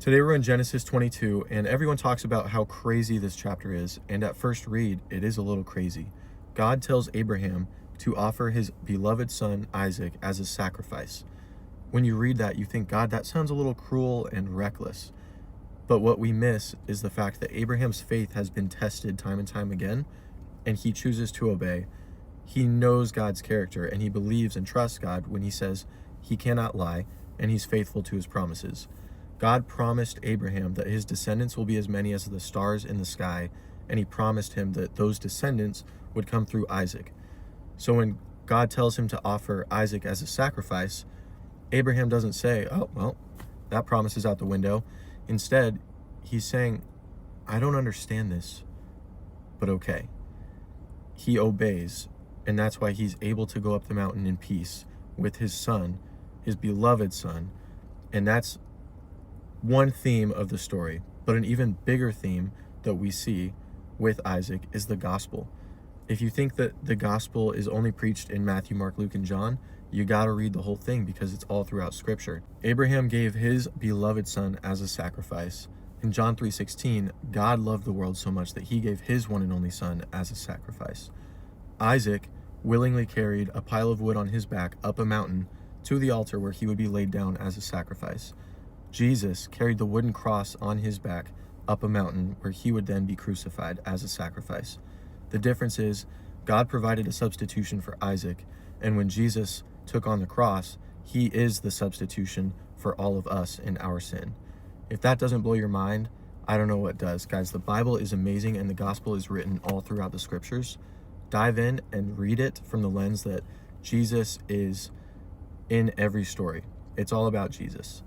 Today we're in Genesis 22, and everyone talks about how crazy this chapter is, and at first read, it is a little crazy. God tells Abraham to offer his beloved son Isaac as a sacrifice. When you read that, you think, God, that sounds a little cruel and reckless. But what we miss is the fact that Abraham's faith has been tested time and time again, and he chooses to obey. He knows God's character, and he believes and trusts God when he says he cannot lie, and he's faithful to his promises. God promised Abraham that his descendants will be as many as the stars in the sky, and he promised him that those descendants would come through Isaac. So when God tells him to offer Isaac as a sacrifice, Abraham doesn't say, oh, well, that promise is out the window. Instead, he's saying, I don't understand this, but okay. He obeys, and that's why he's able to go up the mountain in peace with his son, his beloved son, and that's one theme of the story. But an even bigger theme that we see with Isaac is the gospel. If you think that the gospel is only preached in Matthew, Mark, Luke, and John, you got to read the whole thing because it's all throughout Scripture. Abraham gave his beloved son as a sacrifice. In John 3:16, God loved the world so much that he gave his one and only son as a sacrifice. Isaac willingly carried a pile of wood on his back up a mountain to the altar where he would be laid down as a sacrifice. Jesus carried the wooden cross on his back up a mountain where he would then be crucified as a sacrifice. The difference is God provided a substitution for Isaac, and when Jesus took on the cross, he is the substitution for all of us in our sin. If that doesn't blow your mind, I don't know what does. Guys, the Bible is amazing, and the gospel is written all throughout the scriptures. Dive in and read it from the lens that Jesus is in every story. It's all about Jesus.